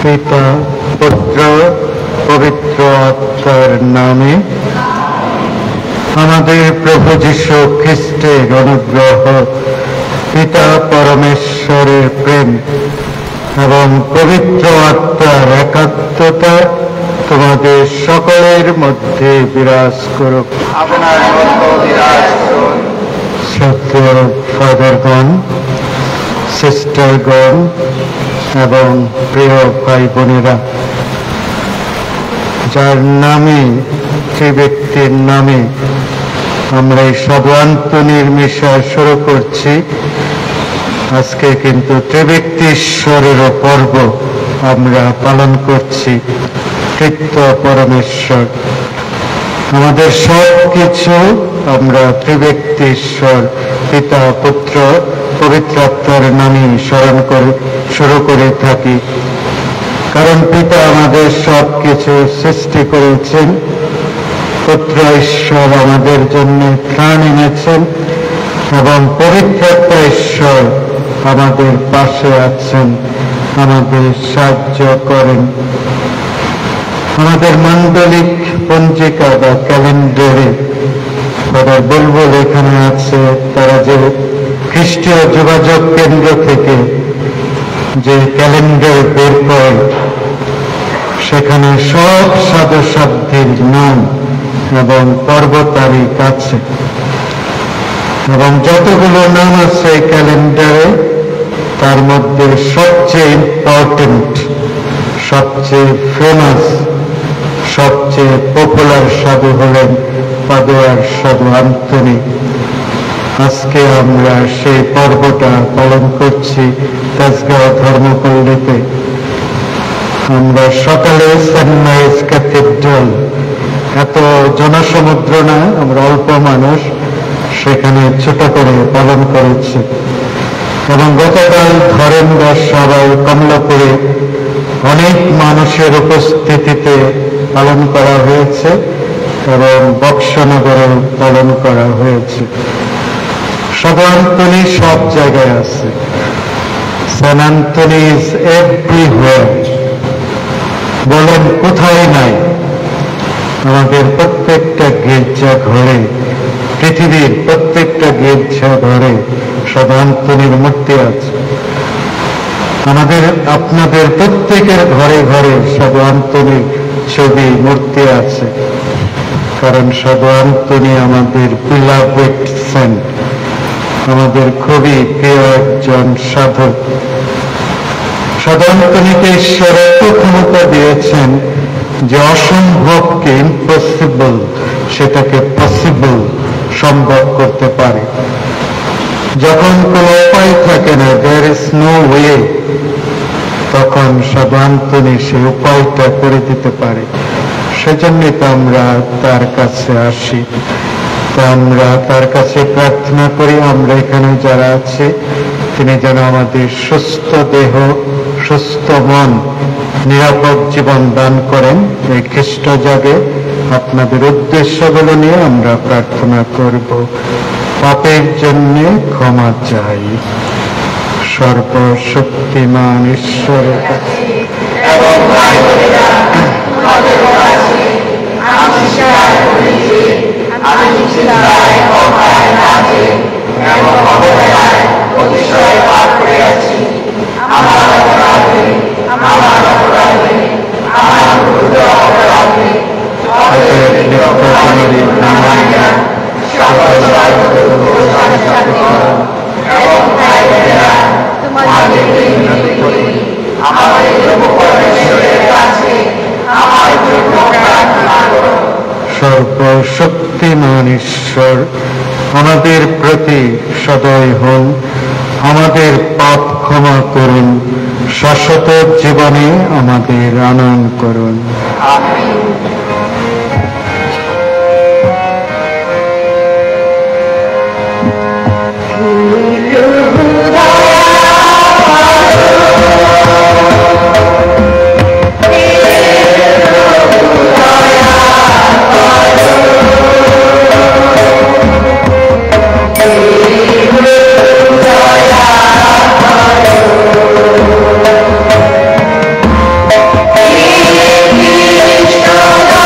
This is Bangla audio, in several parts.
পিতা পুত্র পবিত্র আত্মার নামে। আমাদের প্রভু যীশু খ্রিস্টের অনুগ্রহ, পিতা পরমেশ্বর পবিত্র আত্মার একাত্মতা তোমাদের সকলের মধ্যে বিরাজ করুক। আপনার মতো বিরাজ করুন। শ্রদ্ধেয় ফাদারগণ, সিস্টারগণ এবং প্রিয় ভাই বোনেরা, যার নামে, যে ব্যক্তির নামে আমরা এই সর্বান্তনীর মিশা শুরু করছি, আজকে কিন্তু ত্রিব্যক্তি ঈশ্বরের পর্ব আমরা পালন করছি। তৃতীয় পরমেশ্বর, আমাদের সব কিছু আমরা ত্রিব্যক্তি ঈশ্বর পিতা, পুত্র, পবিত্র আত্মার নামে স্মরণ করে শুরু করে থাকি। কারণ পিতা আমাদের সব কিছু সৃষ্টি করেছেন, পুত্র ঈশ্বর আমাদের জন্য ত্রাণ এনেছেন এবং পবিত্র আত্মা ঈশ্বর আমাদের পাশে আছেন, আমাদের সাহায্য করেন। আমাদের মান্ডলিক পঞ্জিকা বা ক্যালেন্ডারে তারা বুলবুল এখানে আছে, তারা যে খ্রিস্টীয় যোগাযোগ কেন্দ্র থেকে যে ক্যালেন্ডার বের করে, সেখানে সব সাধু সাধ্যের নাম এবং পর্ব তারিখ আছে। এবং যতগুলো নাম আছে এই ক্যালেন্ডারে, তার মধ্যে সবচেয়ে ইম্পর্টেন্ট, সবচেয়ে ফেমাস, সবচেয়ে পপুলার সাধু হলেন পাদুয়ার সাধু আন্তনি। আজকে আমরা সেই পর্বটা পালন করছি তেজগাঁও ধর্মপল্লীতে। আমরা সকালে সানরাইজ ক্যাথিড্রাল, এত জনসমুদ্র না, আমরা অল্প মানুষ, সেখানে ছোট করে পালন করেছি। এবং গতকাল ধরেন্দ্র সবাই কমলাপুরে অনেক মানুষের উপস্থিতিতে পালন করা হয়েছে এবং বক্সনগরে পালন করা হয়েছে। সাধু আন্তনি সব জায়গায় আছে। Saint Anthony is everywhere. বলেন কোথায় নাই? আমাদের প্রত্যেকটা গির্জা ঘরে, পৃথিবীর প্রত্যেকটা গির্জা ঘরে সাধু আন্তনির মূর্তি আছে। আমাদের, আপনাদের প্রত্যেকের ঘরে ঘরে সাধু আন্তনির ছবি, মূর্তি আছে। কারণ সাধু আন্তনি আমাদের বিলাভেড সেন্ট, আমাদের খুবই প্রিয় একজন সাধু। সাধু আন্তনিকে ঈশ্বর এত ক্ষমতা দিয়েছেন যে অসম্ভবকে, ইম্পসিবল, সেটাকে পসিবল, সম্ভব করতে পারে। যখন কোনো উপায় থাকে না, দেয়ার ইজ নো ওয়ে, তখন সাধু আন্তনি সে উপায়টা করে দিতে পারে। সেজন্যই তো আমরা তার কাছে আসি, তো আমরা তার কাছে প্রার্থনা করি। আমরা এখানে যারা আছি, তিনি যেন আমাদের সুস্থ দেহ, সুস্থ মন, নিরাপদ জীবন দান করেন। এই খ্রিস্ট জাগে আপনাদের উদ্দেশ্যগুলো নিয়ে আমরা প্রার্থনা করব। পাপের জন্য ক্ষমা চাই সর্বশক্তিমান ঈশ্বরের কাছে। সর্বশক্তিমান ঈশ্বর আমাদের প্রতি সদয় হন, আমাদের পাপ ক্ষমা করুন, শাশ্বত জীবনে আমাদের আনয়ন করুন। Krishna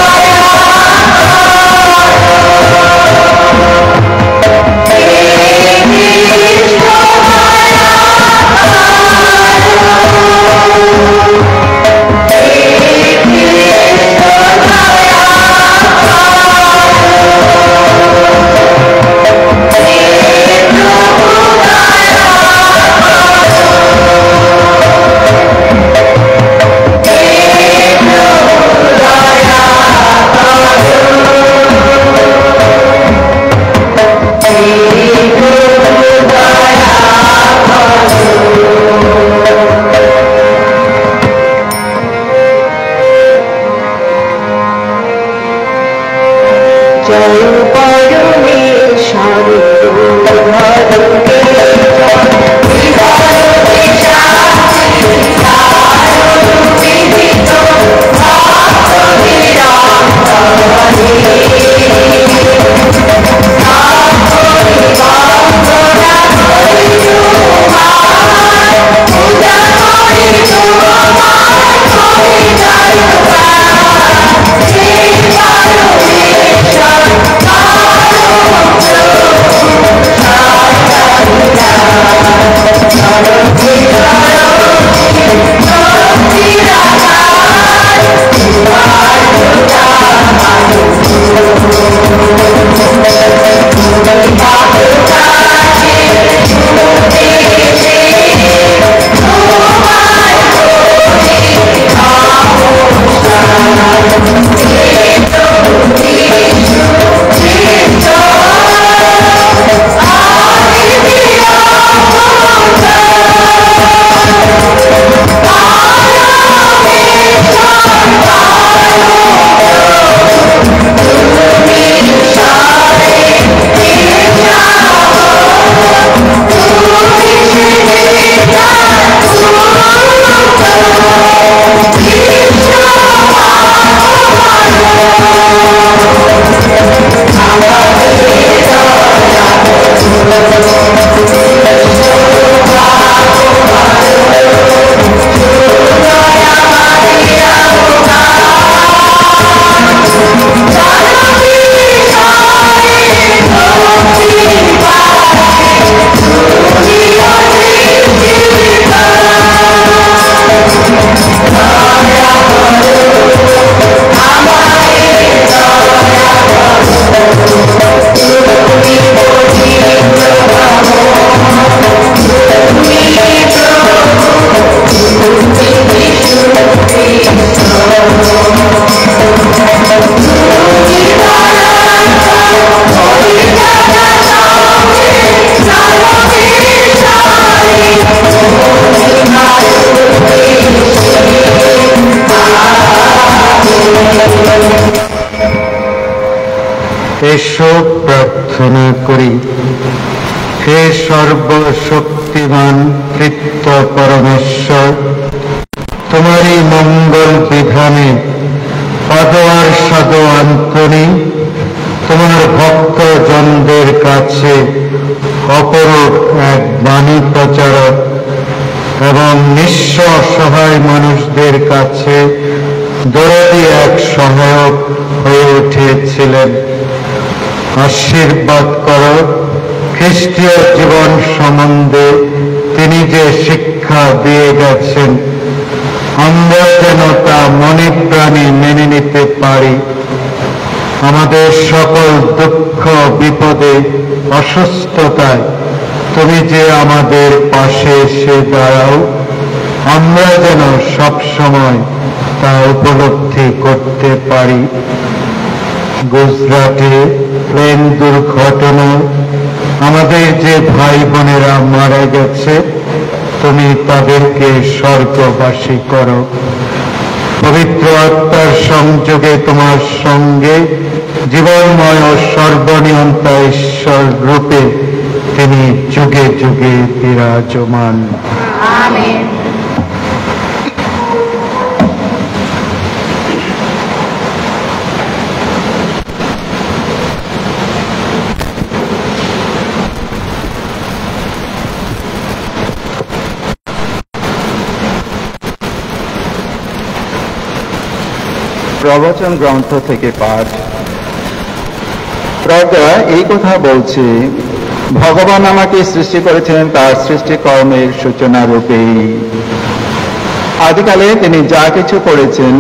এসো প্রার্থনা করি। হে সর্বশক্তিমান তৃপ্ত পরমেশ্বর, তোমারই মঙ্গল বিধানে পদোয়ার সাধু আন্তনি তোমার ভক্তজনদের কাছে অপরূপ এক বাণী প্রচারক এবং নিঃস্ব অসহায় মানুষদের কাছে দরদি এক সহায়ক হয়ে উঠেছিলেন। আশীর্বাদ করো খ্রিস্টীয় জীবন সম্বন্ধে তিনি যে শিক্ষা দিয়ে গেছেন, আমরা যেন তা মনে প্রাণে মেনে নিতে পারি। আমাদের সকল দুঃখ বিপদে অসুস্থতায় তুমি যে আমাদের পাশে এসে দাঁড়াও, আমরা যেন সবসময় তা উপলব্ধি করতে পারি। গুজরাটে প্লেন দুর্ঘটনা আমাদের যে ভাই বোনেরা মারা গেছে, তুমি তাদেরকে স্বর্গবাসী করো। পবিত্র আত্মার সংযোগে তোমার সঙ্গে জীবনময় ও সর্বনিয়ন্তা ঈশ্বর রূপে তিনি যুগে যুগে বিরাজমান। আমেন। প্রবচন গ্রন্থ থেকে পাঠ। প্রজ্ঞা এই কথা বলছে, ভগবান আমাকে সৃষ্টি করেছেন তার সৃষ্টিকর্মের সূচনা রূপেই। আদিকালে তিনি যা কিছু করেছেন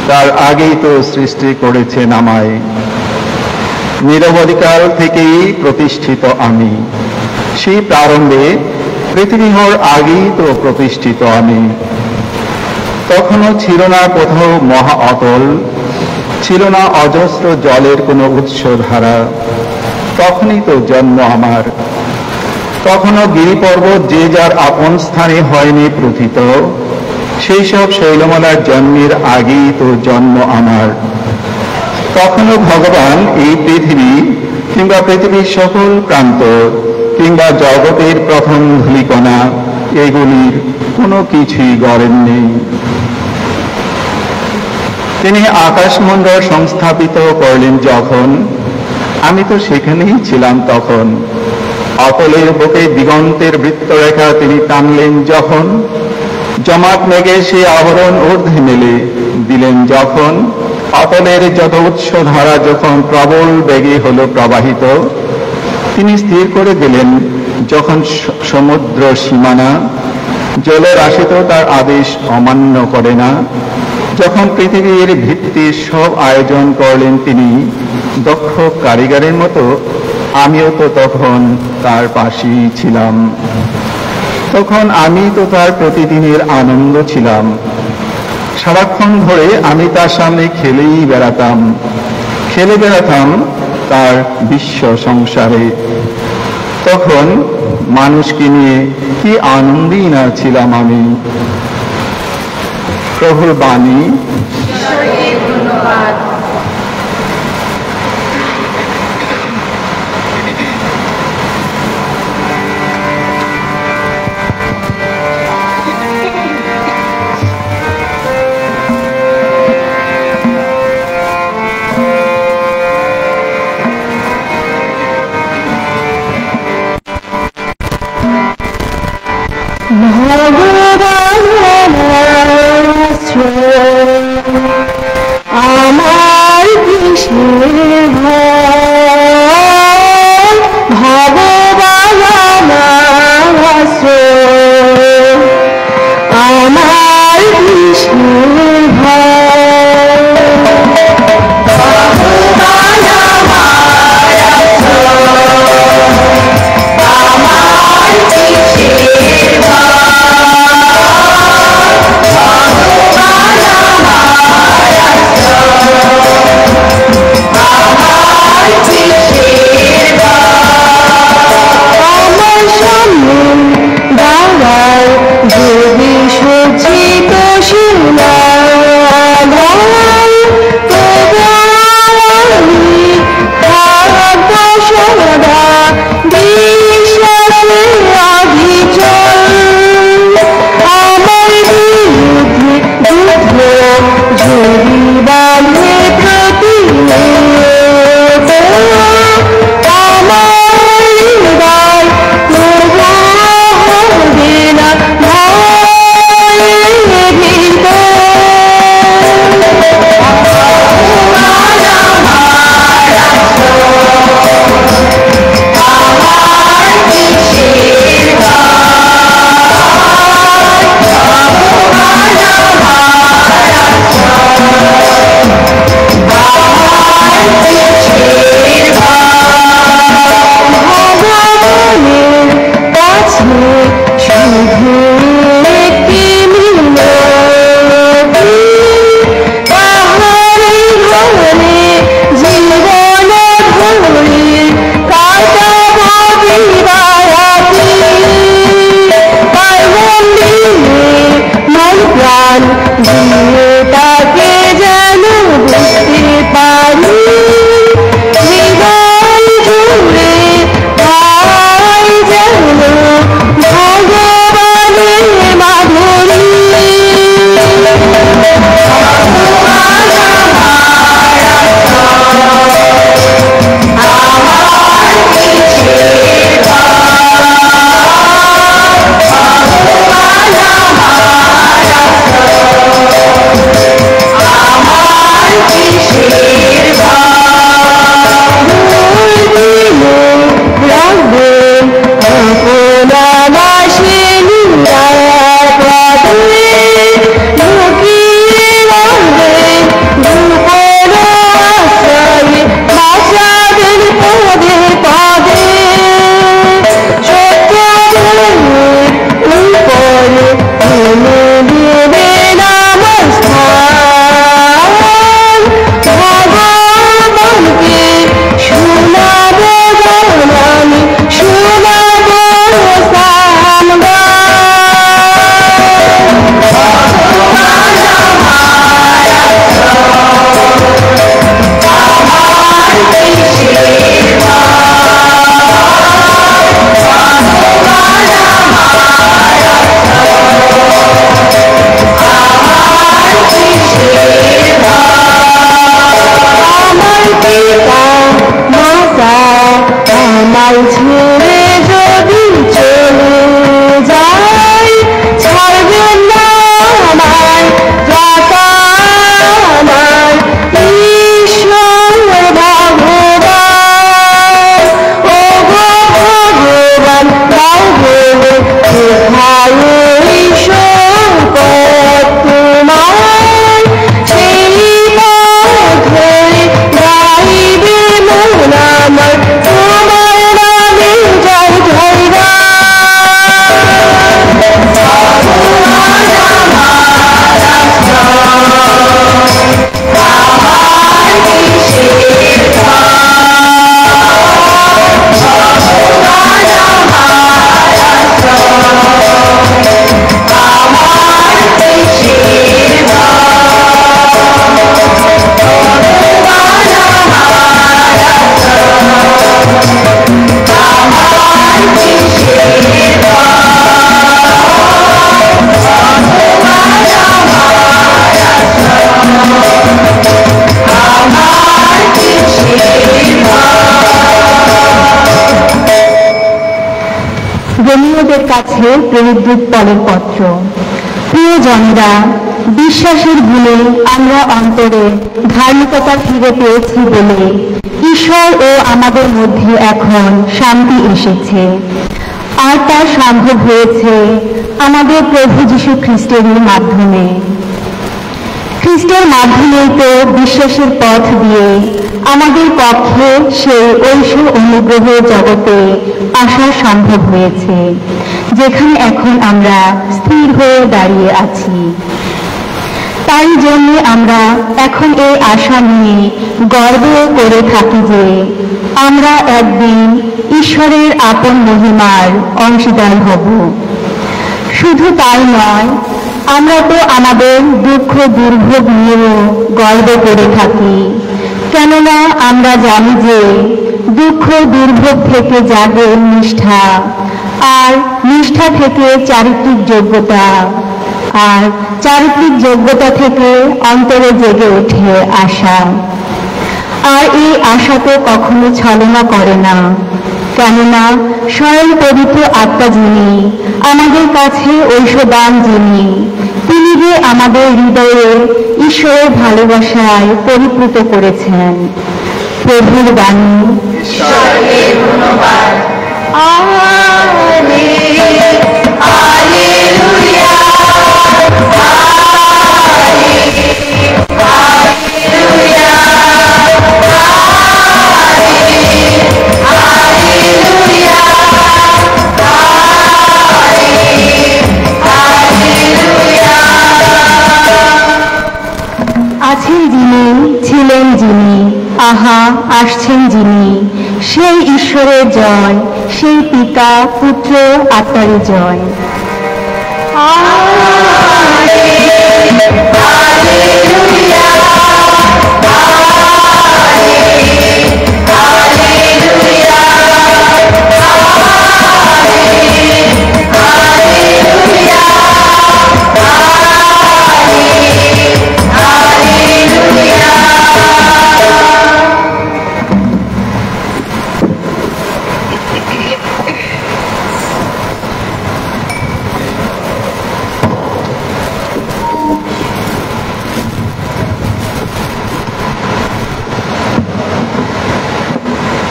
তার আগেই তো সৃষ্টি করেছেন আমায়। নিরবধিকাল থেকেই প্রতিষ্ঠিত আমি, সেই প্রারম্ভে পৃথিবী হওয়ার আগেই তো প্রতিষ্ঠিত আমি। তখনও ছিল না কোথাও মহা অতল, ছিল না অজস্র জলের কোনো উৎসধারা, তখনই তো জন্ম আমার। তখনও গিরিপর্বত যে যার আপন স্থানে হয়নি প্রথিত, সেই সব শৈলমালার জন্মের আগেই তো জন্ম আমার। তখনও ভগবান এই পৃথিবী কিংবা পৃথিবীর সকল প্রান্ত কিংবা জগতের প্রথম ধূলিকণা এগুলির কোনো কিছুই গড়েননি। তিনি আকাশমণ্ডল সংস্থাপিত করলেন যখন, আমি তো সেখানেই ছিলাম তখন। অতলের বুকে দিগন্তের বৃত্তরেখা তিনি টানলেন যখন, জমাট মেঘে সে আবরণ ঊর্ধ্বে মেলে দিলেন যখন, অতলের যত উৎসধারা যখন প্রবল বেগে হলো প্রবাহিত, তিনি স্থির করে দিলেন যখন সমুদ্র সীমানা, জলরাশি তো তার আদেশ অমান্য করে না। যখন পৃথিবীর ভিত্তির সব আয়োজন করলেন তিনি দক্ষ কারিগরের মতো, আমিও তো তখন তার পাশেই ছিলাম। তখন আমি তো তার প্রতিদিনের আনন্দ ছিলাম। সারাক্ষণ ধরে আমি তার সামনে খেলে বেড়াতাম তার বিশ্ব সংসারে। তখন মানুষকে নিয়ে কি আনন্দেই না ছিলাম আমি। প্রভুর বাণী। ধন্যবাদ। আমার কিসের ভয়, ভগবান আমার আশ্রয়। আমার কিসের ভয়, ভগবান আমার আশ্রয়। আমার কিসের ভয়, ভগবান আমার মধ্যে প্রেরিত পলের পত্র। প্রিয়জনেরা, বিশ্বাসের গুণে আমরা অন্তরে ধার্মিকতা ফিরে পেয়েছি বলে ঈশ্বর ও আমাদের মধ্যে এখন শান্তি এসেছে। আর তা সম্ভব হয়েছে আমাদের প্রভু যীশু খ্রিস্টেরই মাধ্যমে। খ্রিস্টের মাধ্যমেই তো বিশ্বাসের পথ দিয়ে আমাদের পক্ষে সেই ঐশ্ব অনুগ্রহ জগতে আসা সম্ভব হয়েছে, যেখানে এখন আমরা স্থির হয়ে দাঁড়িয়ে আছি। তাই জন্য আমরা এখন এই আশা নিয়ে গর্ব করে থাকি যে আমরা একদিন ঈশ্বরের আপন মহিমার অংশীদার হব। শুধু তাই নয়, আমরা তো আমাদের দুঃখ দুর্ভোগ নিয়েও গর্ব করে থাকি, কেননা আমরা জানি যে দুঃখ দুর্ভোগ থেকে জাগে নিষ্ঠা, আর নিষ্ঠা থেকে চারিত্রিক যোগ্যতা, আর চারিত্রিক যোগ্যতা থেকে অন্তরে জেগে ওঠে আশা। আর এই আশা তো কখনো ছলনা করে না, কেননা স্বয়ং পবিত্র আত্মা যিনি আমাদের কাছে ঐশ্বদান যিনি, তিনি যে আমাদের হৃদয়ে ঈশ্বরের ভালোবাসায় পরিপ্লুত করেছেন। প্রভুর বাণী। আছেন যিনি, ছিলেন যিনি, আহা আসছেন যিনি, সেই ঈশ্বরের জয়, সেই পিতা পুত্র আত্মারই জয়।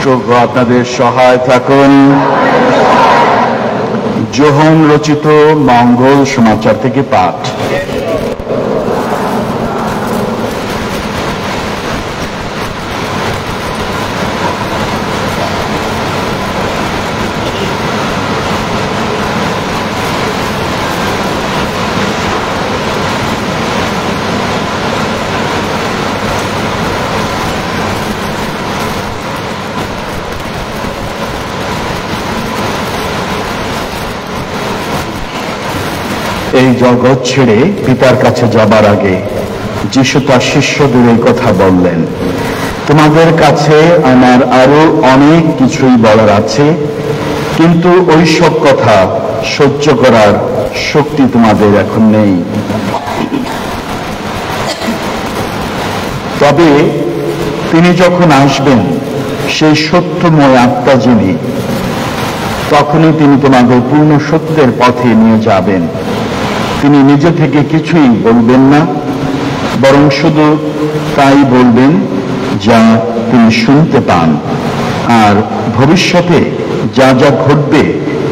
প্রভু আপনাদের সহায় থাকুন। যোহন রচিত মঙ্গল সমাচার থেকে পাঠ। এই জগৎ ছেড়ে পিতার কাছে যাবার আগে যিশু তার শিষ্যদের এই কথা বললেন, তোমাদের কাছে আমার আরো অনেক কিছুই বলার আছে, কিন্তু ওই সব কথা সহ্য করার শক্তি তোমাদের এখন নেই। তবে তিনি যখন আসবেন, সেই সত্যময় আত্মা যিনি, তখনই তিনি তোমাদের পূর্ণ সত্যের পথে নিয়ে যাবেন। তিনি নিজে থেকে কিছুই বলবেন না, বরং শুধু তাই বলবেন যা তিনি শুনতে পান, আর ভবিষ্যতে যা যা ঘটবে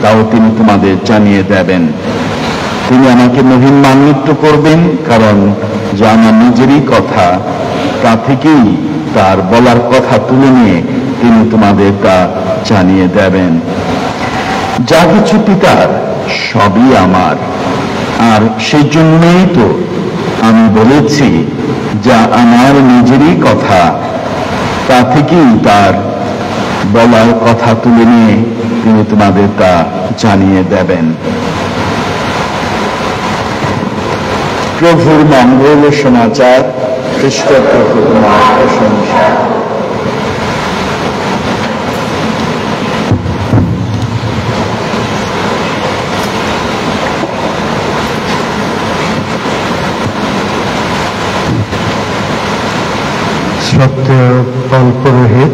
তাও তিনি তোমাদের জানিয়ে দেবেন। তিনি আমাকে মহিমান্বিত করবেন, কারণ যা আমার নিজেরই কথা, তা থেকেই তার বলার কথা তুলে নিয়ে তিনি তোমাদের তা জানিয়ে দেবেন। যা কিছু পিতার সবই আমার, আর সেই জন্যই তো আমি বলেছি যা আমার নিজেরই কথা, তা থেকেই তার বলার কথা তুলে নিয়ে তিনি তোমাদের তা জানিয়ে দেবেন। প্রভুর মঙ্গল সমাচার। খ্রিস্ট প্রভুর প্রশংসা। শ্রদ্ধেয় পৌরোহিত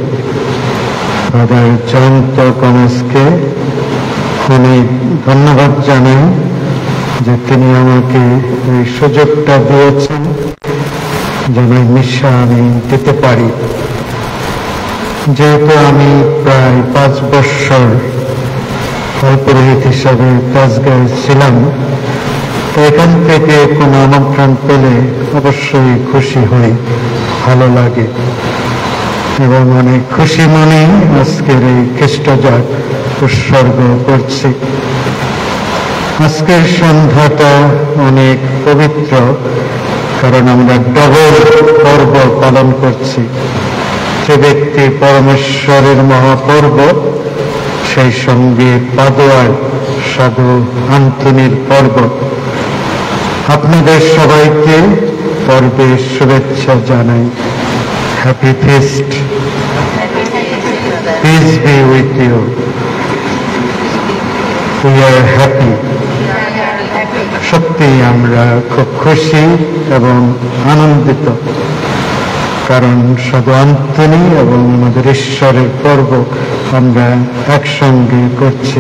ফাদার জন কনসকে অনেক ধন্যবাদ জানাই যে তিনি আমাকে এই সুযোগটা দিয়েছেন যেন মিশা আমি দিতে পারি। যেহেতু আমি প্রায় 5 বছর পুরোহিত হিসাবে তাজগাঁয়ে ছিলাম, তো এখান থেকে কোনো আমন্ত্রণ পেলে অবশ্যই খুশি হই, ভালো লাগে এবং অনেক খুশি মনে আজকের এই খ্রিস্টজাত উৎসর্গ করছি। আজকের সন্ধ্যাটা অনেক পবিত্র, কারণ আমরা ডবল পর্ব পালন করছি। যে ব্যক্তি পরমেশ্বরের মহাপর্ব, সেই সঙ্গে পাদোয়ার সাধু আন্তনির পর্ব। আপনাদের সবাইকে পর্বের শুভেচ্ছা জানাই। Happy feast, peace be with you. We are happy. সত্যি আমরা খুব খুশি এবং আনন্দিত, কারণ সাধু আন্তনি এবং আমাদের ঈশ্বরের পর্ব আমরা একসঙ্গে করছি।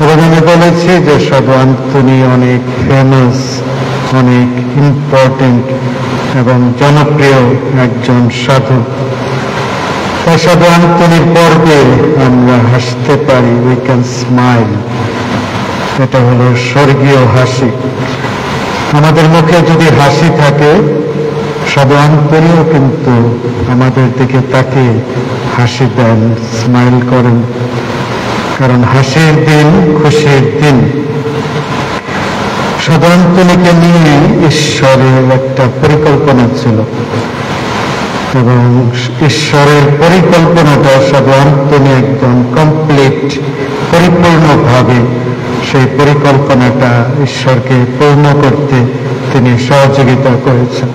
এবং আমি বলেছি যে সাধু আন্তনি অনেক ফেমাস, অনেক ইম্পর্টেন্ট এবং জনপ্রিয় একজন সাধু। তাই সাধু আন্তনির পর্বে আমরা হাসতে পারি, উই ক্যান স্মাইল। এটা হলো স্বর্গীয় হাসি। আমাদের মুখে যদি হাসি থাকে, সাধু আন্তনিও কিন্তু আমাদের দিকে তাকিয়ে হাসি দেন, স্মাইল করেন, কারণ হাসির দিন, খুশির দিন। সাধু আন্তনিকে নিয়ে ঈশ্বরের একটা পরিকল্পনা ছিল এবং ঈশ্বরের পরিকল্পনাটা সাধু আন্তনি একদম কমপ্লিট, পরিপূর্ণভাবে সেই পরিকল্পনাটা ঈশ্বরকে পূর্ণ করতে তিনি সহযোগিতা করেছেন।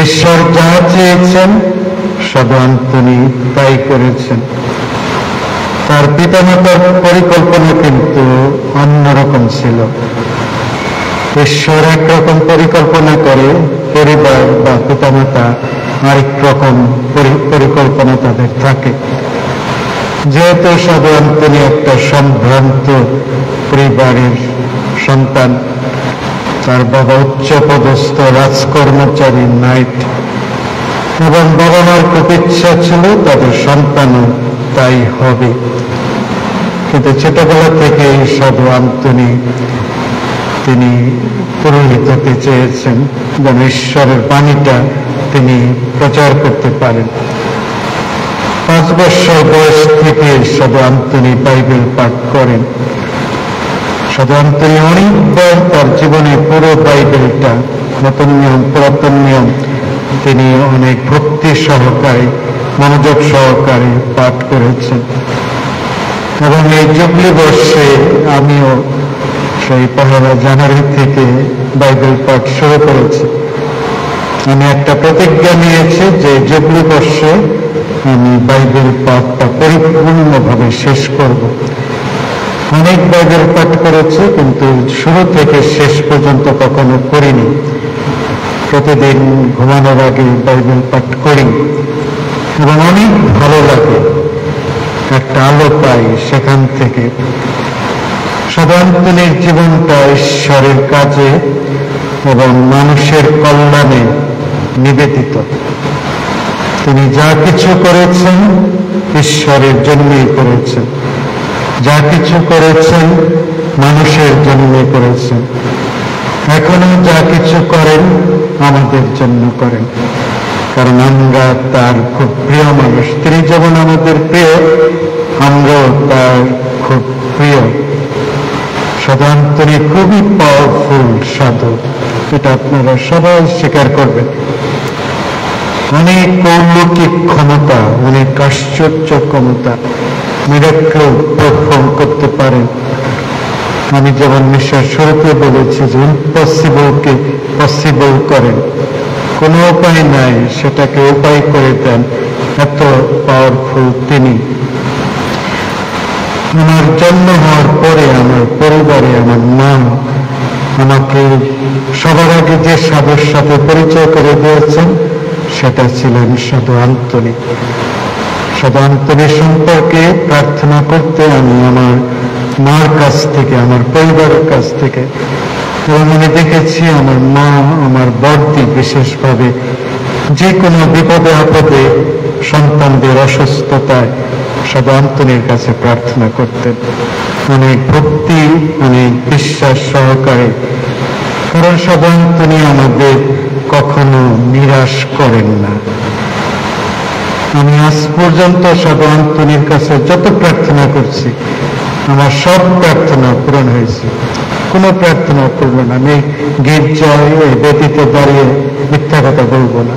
ঈশ্বর যা চেয়েছেন সাধু আন্তনি তাই করেছেন। তার পিতামাতার পরিকল্পনা কিন্তু অন্যরকম ছিল। ঈশ্বর একরকম পরিকল্পনা করে, পরিবার বা পিতামাতা আরেক রকম পরিকল্পনা তাদের থাকে। যেহেতু সাধু আন্তনি একটা সম্ভ্রান্ত পরিবারের সন্তান, তার বাবা উচ্চপদস্থ রাজকর্মচারী নাইট, এবং বাবা মার খুব ইচ্ছা ছিল তাদের সন্তানও তাই হবে। কিন্তু ছোটবেলা থেকে সাধু আন্তনি তিনি পুরোহিত হতে চেয়েছেন, যেন ঈশ্বরের বাণীটা তিনি প্রচার করতে পারেন। 5 বছর বয়স থেকে সাধু আন্তনি বাইবেল পাঠ করেন। সাধু আন্তনি অনেকবার তার জীবনে পুরো বাইবেলটা, নতুন নিয়ম, পুরাতন নিয়ম, তিনি অনেক ভক্তি সহকারে, মনোযোগ সহকারে পাঠ করেছেন। এবং এই জুবলি বর্ষে আমিও সেই 1 জানুয়ারি থেকে বাইবেল পাঠ শুরু করেছি। আমি একটা প্রতিজ্ঞা নিয়েছি যে জুবলি বর্ষে আমি বাইবেল পাঠটা পরিপূর্ণভাবে শেষ করব। অনেক বাইবেল পাঠ করেছি, কিন্তু শুরু থেকে শেষ পর্যন্ত কখনো করিনি। প্রতিদিন ঘুমানোর আগে বাইবেল পাঠ করি এবং অনেক ভালো লাগে, একটা আলো পাই সেখান থেকে। সাধু আন্তনির জীবনটা ঈশ্বরের কাজে এবং মানুষের কল্যাণে নিবেদিত। তিনি যা কিছু করেছেন ঈশ্বরের জন্যই করেছেন, যা কিছু করেছেন মানুষের জন্যই করেছেন, এখনো যা কিছু করেন আমাদের জন্য করেন, কারণ আমরা তার খুব প্রিয় মানুষ। তিনি যেমন আমাদের প্রিয়, আমরাও তার খুব প্রিয়। সাধু আন্তনি খুবই পাওয়ারফুল সাধু, এটা আপনারা সবাই স্বীকার করবেন। অনেক অলৌকিক ক্ষমতা, অনেক আশ্চর্য ক্ষমতা, মিরাকল পারফর্ম করতে পারেন। আমি যেমন মিশার শুরুতে বলেছি যে ইম্পসিবলকে পসিবল করেন, কোনো উপায় নাই সেটাকে উপায় করে দেন, এত পাওয়ারফুল তিনি। আমার জন্ম হওয়ার পরে আমার পরিবারে আমার মা আমাকে সবার আগে যে সাধুর সাথে পরিচয় করে দিয়েছেন সেটা ছিলেন সাধু আন্তনি। সাধু আন্তনি সম্পর্কে প্রার্থনা করতে আমি আমার মার কাছ থেকে, আমার পরিবারের কাছ থেকে, এবং আমি দেখেছি আমার মা, আমার বড়দি বিশেষভাবে যে কোনো বিপদে আপদে সন্তানদের অসুস্থতায় সাধু আন্তনির কাছে প্রার্থনা করতেন, অনেক ভক্তি, অনেক বিশ্বাস সহকারে। কারণ সাধু আন্তনি আমাদের কখনো নিরাশ করেন না। আমি আজ পর্যন্ত সাধু আন্তনির কাছে যত প্রার্থনা করছি, আমার সব প্রার্থনা পূরণ হয়েছে, কোনো প্রার্থনা করবো না। আমি গির্জায় বেদিতে দাঁড়িয়ে মিথ্যা কথা বলবো না।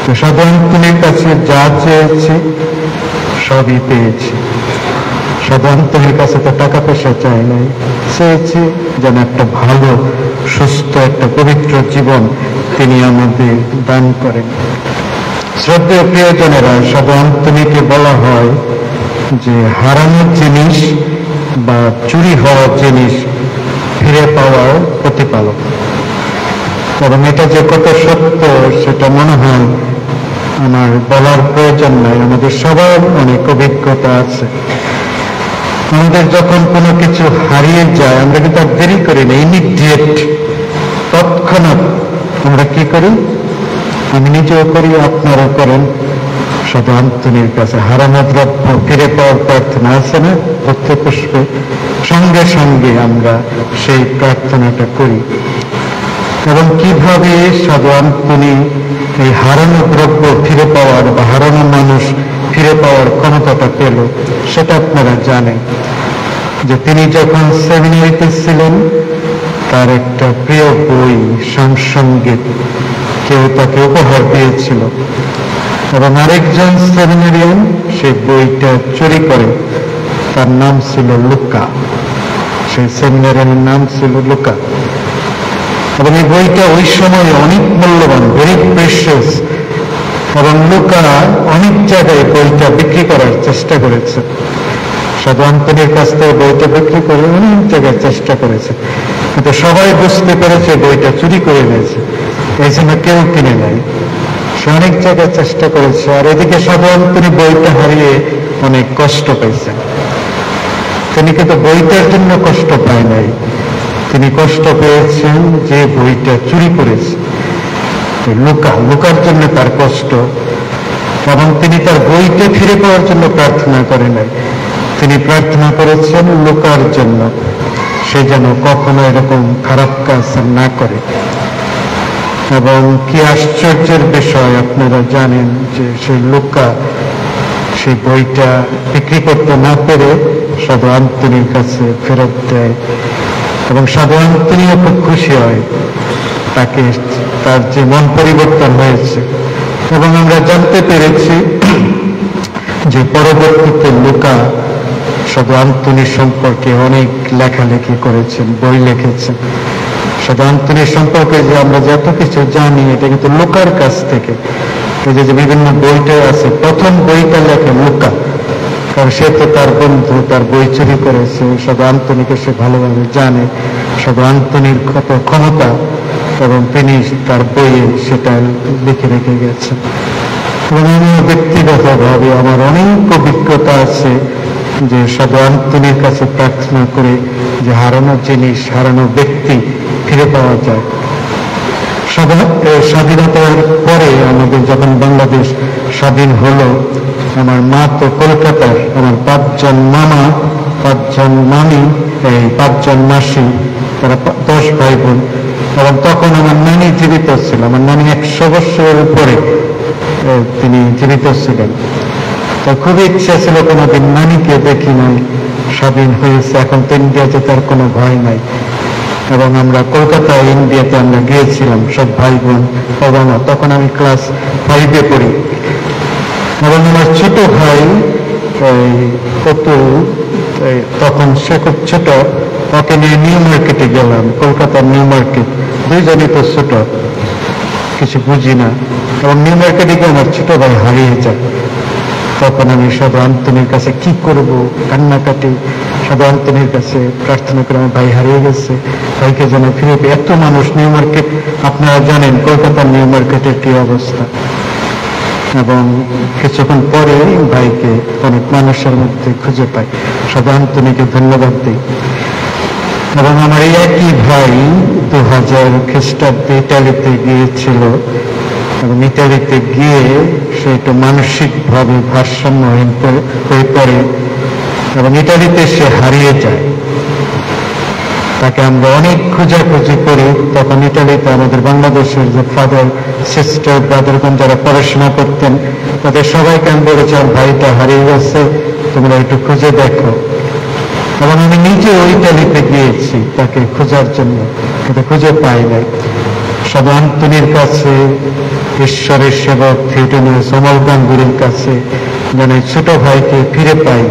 তো সাধু আন্তনির কাছে যা চেয়েছি সবই পেয়েছি। সাধু আন্তনির কাছে তো টাকা পয়সা চাই নাই, চেয়েছি যেন একটা ভালো সুস্থ একটা পবিত্র জীবন তিনি আমাদের দান করেন। শ্রদ্ধেয় প্রিয়জনেরা, সাধু আন্তনিকে বলা হয় যে হারানোর জিনিস বা চুরি হওয়ার জিনিস ফিরে পাওয়ার প্রতিপালক। এবং এটা যে কত সত্য সেটা মনে হয় আমার বলার প্রয়োজন নাই, আমাদের সবার অনেক অভিজ্ঞতা আছে। আমাদের যখন কোনো কিছু হারিয়ে যায় আমরা কিন্তু আর দেরি করি না, ইমিডিয়েট, তৎক্ষণাৎ আমরা কি করি? আমি নিজেও করি, আপনারাও করেন। সাধু আন্তনির কাছে হারানো দ্রব্য ফিরে পাওয়ার প্রার্থনা আছে না, ভক্তি পুষ্পে, সঙ্গে সঙ্গে আমরা সেই প্রার্থনাটা করি। এবং কিভাবে সাধু আন্তনি এই হারানো দ্রব্য ফিরে পাওয়ার বা হারানো মানুষ ফিরে পাওয়ার ক্ষমতাটা পেল সেটা আপনারা জানেন। যে তিনি যখন সেমিনারিতে ছিলেন, তার একটা প্রিয় বই শামসঙ্গীত কেউ তাকে উপহার দিয়েছিল, এবং আরেকজন সেমিনারিয়ান সেই বইটা চুরি করে। তার নাম ছিল লুকা, সেই সেমিনারিয়ানের নাম ছিল লুকা। এবং এই বইটা ওই সময় অনেক মূল্যবান, ভেরি প্রেশাস, এবং লুকা অনেক জায়গায় বইটা বিক্রি করার চেষ্টা করেছে। সাধু আন্তনির কাছ থেকে বইটা বিক্রি করে অনেক জায়গায় চেষ্টা করেছে, কিন্তু সবাই বুঝতে পেরেছে বইটা চুরি করে নিয়েছে, এই জন্য কেউ কিনে নেয়। সে অনেক জায়গায় চেষ্টা করেছে, আর এদিকে সাধু আন্তনি বইটা হারিয়ে অনেক কষ্ট পাইছেন। তিনি কিন্তু বইটার জন্য কষ্ট পায় নাই, তিনি কষ্ট পেয়েছেন যে বইটা চুরি করেছে, লুকার জন্য তার কষ্ট। এবং তিনি তার বইটা ফিরে পাওয়ার জন্য প্রার্থনা করেন নাই, তিনি প্রার্থনা করেছেন লুকার জন্য, সে যেন কখনো এরকম খারাপ কাজ না করে। এবং কি আশ্চর্যের বিষয়, আপনারা জানেন যে সেই লুকা সেই বইটা বিক্রি করতে না পেরে সাধু আন্তনির কাছে ফেরত দেয়, এবং সাধু আন্তনিও খুব খুশি হয়, তাকে তার যে মন পরিবর্তন হয়েছে। এবং আমরা জানতে পেরেছি যে পরবর্তীতে লুকা সাধু আন্তনি সম্পর্কে অনেক লেখালেখি করেছেন, বই লিখেছেন। সাধু আন্তনি সম্পর্কে যে আমরা যত কিছু জানি এটা কিন্তু লুকার কাছ থেকে। এই যে বিভিন্ন বইটা আছে, প্রথম বইটা লেখে লুকা, কারণ সে তো তার বন্ধু, তার বই চুরি করেছে, সাধু আন্তনিকে সে ভালোভাবে জানে, সাধু আন্তনির কত ক্ষমতা, এবং তিনি তার বইয়ে সেটা লিখে রেখে গেছেন। এবং আমি ব্যক্তিগতভাবে আমার অনেক অভিজ্ঞতা আছে যে সাধু আন্তনির কাছে প্রার্থনা করে যে হারানো জিনিস, হারানো ব্যক্তি ফিরে পাওয়া যায়। স্বাধীনতার পরে আমাদের যখন বাংলাদেশ স্বাধীন হলো, আমার মা তো কলকাতার, আমার 5 জন মামা, 5 জন মামি, এই 5 জন মাসি, তারা 10 ভাই বোন। এবং তখন আমার নানি জীবিত ছিল, আমার নানি 100 বছরের উপরে তিনি জীবিত ছিলেন। তো খুবই ইচ্ছা ছিল কোনোদিন নানিকে দেখি নাই, স্বাধীন হয়েছে, এখন তো ইন্ডিয়াতে তার কোনো ভয় নাই। এবং আমরা কলকাতায় ইন্ডিয়াতে আমরা গিয়েছিলাম সব ভাই বোন, বাবা মা, তখন আমি ক্লাস 5-এ পড়ি। এবং আমার ছোট ভাই তখন সে খুব ছোট, ওকে নিয়ে নিউ মার্কেটে গেলাম, কলকাতার নিউ মার্কেট, দুইজনই তো ছোট, কিছু বুঝি না। এবং নিউ মার্কেটে গিয়ে আমার ছোট ভাই হারিয়ে যায়। তখন আমি সাধু আন্তনির কাছে কি করব, কান্নাকাটি, সাধু আন্তনির কাছে প্রার্থনা করে আমার ভাই হারিয়ে গেছে, ভাইকে যেন ফিরে পেয়ে। এত মানুষ, নিউ মার্কেট আপনারা জানেন কলকাতার নিউ মার্কেটের কি অবস্থা। এবং কিছুক্ষণ পরে ভাইকে অনেক মানুষের মধ্যে খুঁজে পাই। শুধু আন্তনিকে ধন্যবাদ দিই। এবং আমার এই একই ভাই 2000 খ্রিস্টাব্দে ইটালিতে গিয়েছিল এবং ইটালিতে গিয়ে সে একটু মানসিকভাবে ভারসাম্যহীন হয়ে পড়ে এবং ইটালিতে সে হারিয়ে যায়। তাকে আমরা অনেক খোঁজাখুঁজি করি। তখন ইটালিতে আমাদের বাংলাদেশের যে ফাদার সিস্টার ব্রাদারগণ যারা পড়াশোনা করতেন তাদের সবাইকে আমি বলেছি আর ভাইটা হারিয়ে গেছে, তোমরা একটু খুঁজে দেখো। এবং আমি নিজে ওই ইটালিতে গিয়েছি তাকে খোঁজার জন্য, কিন্তু খুঁজে পাই নাই। শুধু আন্তনির কাছে, ঈশ্বরের সেবক থিওটোনিয়াস অমল গাঙ্গুলির কাছে যেন ছোট ভাইকে ফিরে পাই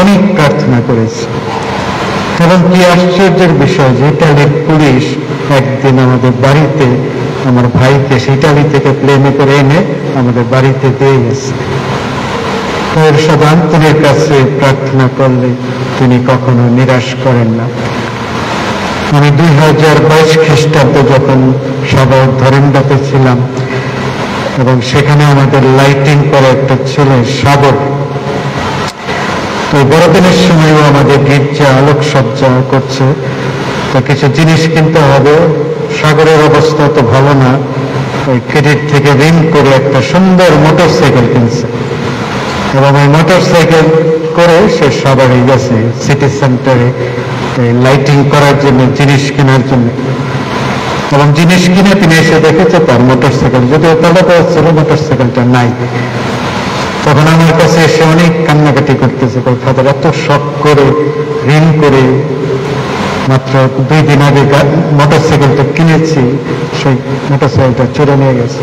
অনেক প্রার্থনা করেছি। এবং কি আশ্চর্যের বিষয় যে ইটালির পুলিশ একদিন আমাদের বাড়িতে আমার ভাইকে ইটালি থেকে প্লেনে করে এনে আমাদের বাড়িতে দিয়ে গেছে। ওর শুধু আন্তনির কাছে প্রার্থনা করলে তিনি কখনো নিরাশ করেন না। আমি 2022 খ্রিস্টাব্দে যখন সবাই ধরেন্দাতে ছিলাম এবং সেখানে আমাদের লাইটিং করে একটা ছেলে সাগর, তো বড়দিনের সময়ও আমাদের গির্জা আলোকসজ্জা করছে, তো কিছু জিনিস কিনতে হবে। সাগরের অবস্থা তো ভালো না, ওই ক্রেডিট থেকে ঋণ করে একটা সুন্দর মোটর সাইকেল কিনছে এবং ওই মোটর সাইকেল করে সে সাগরে গেছে সিটি সেন্টারে লাইটিং করার জন্য, জিনিস কেনার জন্য। এবং জিনিস কিনে তিনি এসে দেখেছে তার মোটর সাইকেল, যদিও তাহলে ছিল মোটর সাইকেলটা নাই। তখন আমার কাছে এসে অনেক কান্নাকাটি করতেছে, ফাদার এত শখ করে ঋণ করে মাত্র 2 দিন আগে মোটর সাইকেলটা কিনেছি, সেই মোটর সাইকেলটা চুরে নিয়ে গেছে।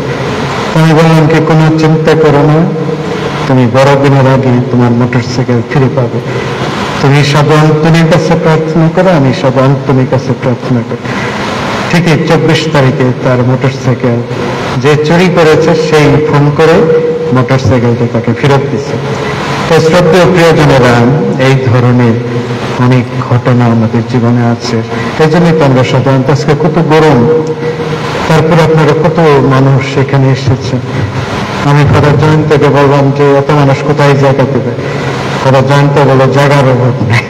আমি বললাম কি কোনো চিন্তা করো না, তুমি বড়দিনের আগে তোমার মোটর সাইকেল ফিরে পাবে। তুমি শুধু আন্তনির কাছে প্রার্থনা করো, আমি শুধু আন্তনির কাছে প্রার্থনা করি। ঠিকই 24 তারিখে তার মোটর সাইকেল যে চুরি করেছে সেই ফোন করে মোটর সাইকেলটা তাকে ফেরত দিচ্ছে। তো শ্রদ্ধেয় প্রিয়জনেরা, এই ধরনের অনেক ঘটনা আমাদের জীবনে আছে। এই জন্যই তো আমরা সাধারণত আজকে কত গরম, তারপরে আপনারা কত মানুষ সেখানে এসেছেন। আমি ফাদার জয়ন্তকে বললাম যে এত মানুষ কোথায় জায়গা দেবে? ফাদার জয়ন্ত বলো জায়গার অভাব নেই,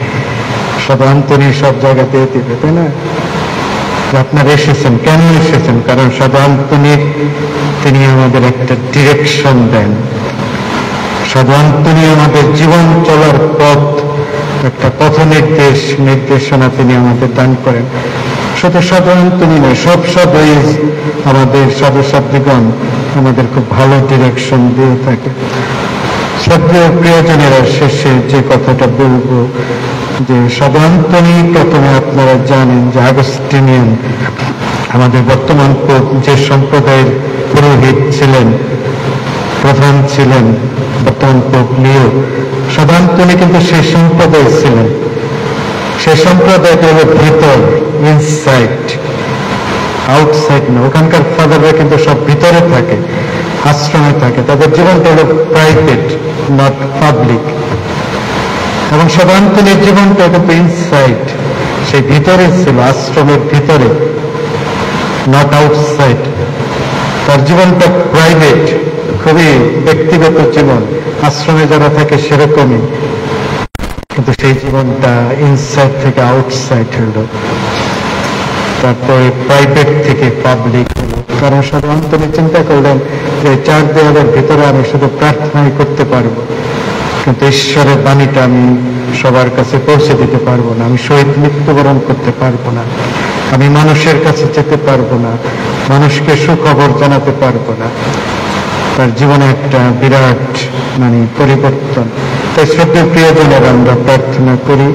সব আন্তরিক সব জায়গাতে দিবে, তাই না? আপনারা এসেছেন, কেন এসেছেন? কারণ শুধু আন্তনিক তিনি আমাদের একটা ডিরেকশন দেন। শুধু আন্তনি আমাদের জীবন চলার পথ, একটা পথ নির্দেশনা তিনি আমাদের দান করেন। শুধু শুধু আন্তনি নয়, সব আমাদের সদস্যগণ আমাদের খুব ভালো ডিরেকশন দিয়ে থাকে। শ্রদ্ধেয় প্রিয়জনেরা, শেষে যে কথাটা বলবো যে শুধু আন্তনি প্রথমে আপনারা জানেন যে আগস্টিনিয়ান আমাদের বর্তমান পোপ যে সম্প্রদায়ের পুরোহিত ছিলেন, প্রধান ছিলেন বর্তমান পোপ লিও, শুধু আন্তনি কিন্তু সেই সম্প্রদায় ছিলেন। সেই সম্প্রদায়টা হলো ভিতর, ইনসাইড, আউটসাইড না। ওখানকার ফাদাররা কিন্তু সব ভিতরে থাকে, আশ্রমে থাকে, তাদের জীবনটা হলো প্রাইভেট, নট পাবলিক। এবং শুধু আন্তনির জীবনটা কিন্তু ইনসাইড, সেই ভিতরে ছিল, আশ্রমের ভিতরে, নট আউটসাইড। তার জীবনটা প্রাইভেট, খুবই ব্যক্তিগত জীবন, আশ্রমে যারা থাকে সেরকমই, কিন্তু সেই জীবনটা ইনসাইড থেকে আউটসাইড হলো, তারপরে প্রাইভেট থেকে পাবলিক হলো। কারণ শুধু আন্তরিক চিন্তা করলেন যে 4 দেওয়ালের ভিতরে আমি শুধু প্রার্থনাই করতে পারবো, কিন্তু ঈশ্বরের বাণীটা আমি সবার কাছে পৌঁছে দিতে পারবো না, আমি শহীদ মৃত্যুবরণ করতে পারবো না, আমি মানুষের কাছে যেতে পারবো না, মানুষকে সুখবর জানাতে পারবো না। তার জীবনে একটা বিরাট পরিবর্তন। তাই শ্রদ্ধেয় প্রিয়জনের আমরা প্রার্থনা করি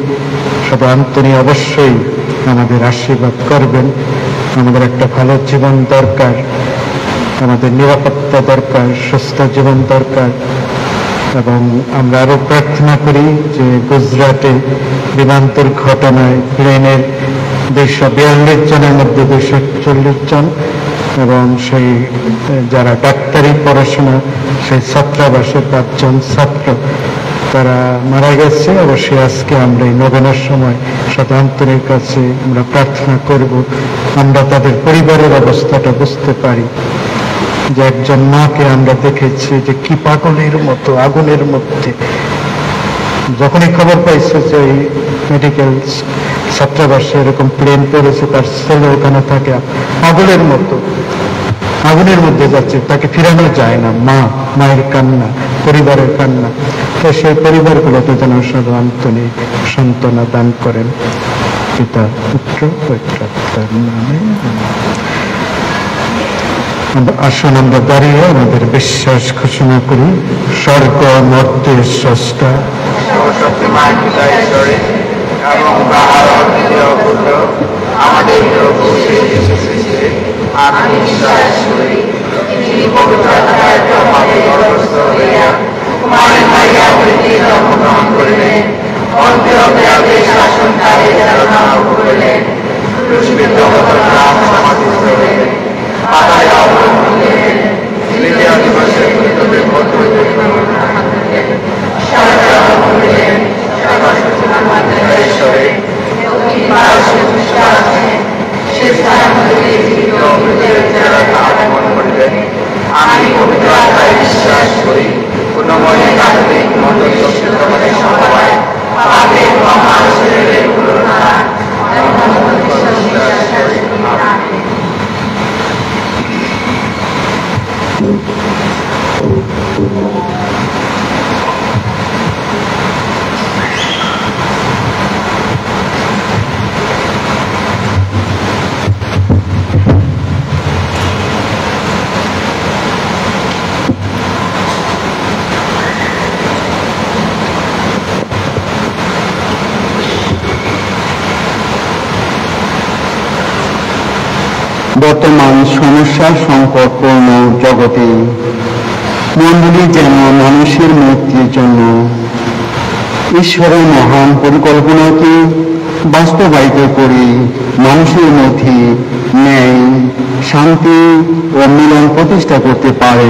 শুধু আন্তরিক অবশ্যই আমাদের আশীর্বাদ করবেন। আমাদের একটা ভালো জীবন দরকার, আমাদের নিরাপত্তা দরকার, সুস্থ জীবন দরকার। এবং আমরা আরো প্রার্থনা করি যে গুজরাটে বিমান দুর্ঘটনায় প্লেনের 242 জনের মধ্যে 241 জন এবং সেই যারা ডাক্তারি পড়াশোনা সেই ছাত্রাবাসের 5 জন ছাত্র তারা মারা গেছে। অবশ্যই আজকে আমরা এই নবনার সময় সাধারণের কাছে আমরা প্রার্থনা করব আমরা তাদের পরিবারের অবস্থাটা বুঝতে পারি যে একজন মাকে আমরা দেখেছি যে কি পাগলের মতো আগুনের মধ্যে, যখনই খবর পাইছে যে এই মেডিকেল ছাত্রাবাসে এরকম প্লেন পড়েছে, তার ছেলে ওখানে থাকে, পাগলের মতো আগুনের মধ্যে যাচ্ছে, তাকে ফিরানো যায় না। মায়ের কান্না, পরিবারের কান্না। তো সেই পরিবারগুলোতে যেন সাধু আন্তনি সান্ত্বনা দান করেন। পিতা পুত্র পবিত্রাত্মার নামে। আসুন আমরা দাঁড়িয়ে আমাদের বিশ্বাস ঘোষণা করি। স্বর্গ মর্তের স্রষ্টা সর্বশক্তিমান পিতা ঈশ্বরে এবং তাঁহার অদ্বিতীয় পুত্র আমাদের প্রভু শ্রী যীশু খ্রিস্টে আমি বিশ্বাস করি, যিনি পবিত্র আত্মার প্রভাবে গর্ভস্থ হইয়া কুমারী মারিয়াকে জন্মগ্রহণ করিলেন, পন্তীয় পিলাতের শাসনকালে চালনা করিলেন, ক্রুশবিদ্ধ হতেন, সমাধিস্থ হইলেন, পাতায় অবরোধ হইলেন, তৃতীয় দিবসে মৃত্যুতে ভোট হইতে ঈশ্বরে আগমন করিলেন। আমি পবিত্র আত্মায় বিশ্বাস করি, পুণ্যময় কার্তিক মন্ডল সমবায় পাপের ক্ষমা শরীরের পুনরুদ্ধার বিশ্বাস করি। বর্তমান সমস্যার সংকটপূর্ণ জগতে মণ্ডলী যেন মানুষের মুক্তির জন্য ঈশ্বরের মহান পরিকল্পনাকে বাস্তবায়িত করে মানুষের মধ্যে ন্যায়, শান্তি ও মিলন প্রতিষ্ঠা করতে পারে।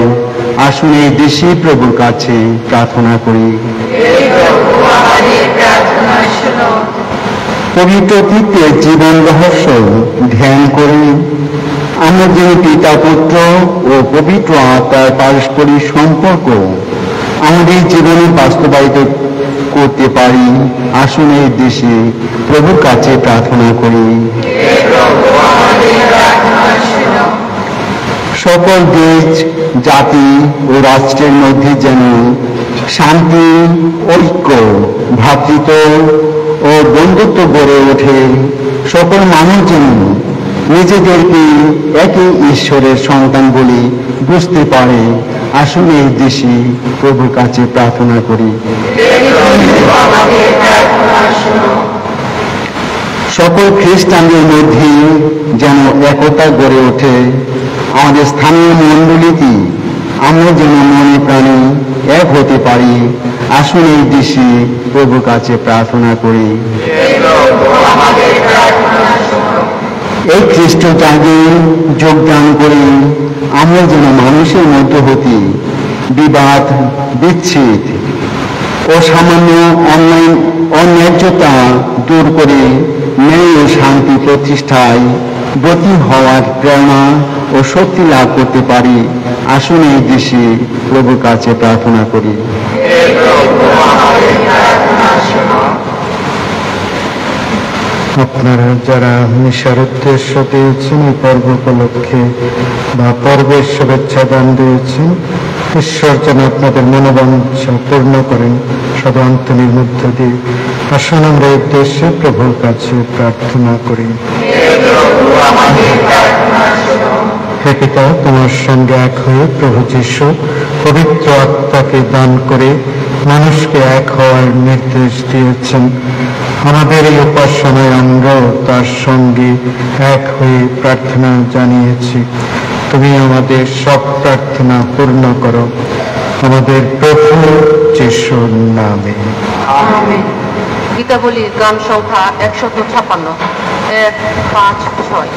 আসুন এই দেশে প্রভুর কাছে প্রার্থনা করি। পবিত্র তৃতীয় জীবন রহস্য ধ্যান করে আমরা যে পিতা পুত্র ও পবিত্র আত্মার পারস্পরিক সম্পর্ক আমাদের জীবনে বাস্তবায়িত করতে পারি। আসুন এই দেশে প্রভুর কাছে প্রার্থনা করি। সকল দেশ, জাতি ও রাষ্ট্রের মধ্যে যেন শান্তি, ঐক্য, ভ্রাতৃত্ব ও বন্ধুত্ব গড়ে ওঠে। সকল মানুষ যেন নিজেদেরকে একই ঈশ্বরের সন্তান বলে বুঝতে পারে। আসুন এই দেশে প্রভুর কাছে প্রার্থনা করি। সকল খ্রিস্টানদের মধ্যে যেন একতা গড়ে ওঠে। আমাদের স্থানীয় মণ্ডলীতে আমরা যেন মনে প্রাণে এক হতে পারি। আসুন এই দেশে প্রভুর কাছে প্রার্থনা করি। এই খ্রিস্ট ত্যাগে যোগদান করে আমরা যেন মানুষের মধ্য হতে বিবাদ, বিচ্ছেদ ও সামান্য অন্যায্যতা দূর করে ন্যায় ও শান্তি প্রতিষ্ঠায় ব্রতী হওয়ার প্রেরণা ও শক্তি লাভ করতে পারি। আসুন এই দেশে প্রভুর কাছে প্রার্থনা করি। আপনারা যারা মিশার উদ্দেশ্য দিয়েছেন, এই পর্ব উপলক্ষে বা পর্বের শুভেচ্ছা দান দিয়েছেন, ঈশ্বর যেন আপনাদের মনোবাঞ্ছা পূর্ণ করেন সাধু আন্তনির মধ্য দিয়ে। আসুন আমরা এই উদ্দেশ্যে প্রভুর কাছে প্রার্থনা করি। হে পিতা, তোমার সঙ্গে এক হয়ে প্রভু যীশু পবিত্র আত্মাকে দান করে মানুষকে এক হওয়ার নির্দেশ দিয়েছেন। আমাদের এই উপাসনায় আমরাও তার সঙ্গে এক হয়ে প্রার্থনা জানিয়েছি। তুমি আমাদের সব প্রার্থনা পূর্ণ করো, আমাদের প্রভু যীশুর নামে। গীতাবলীর গান সংখ্যা 156, 1, 5, 6।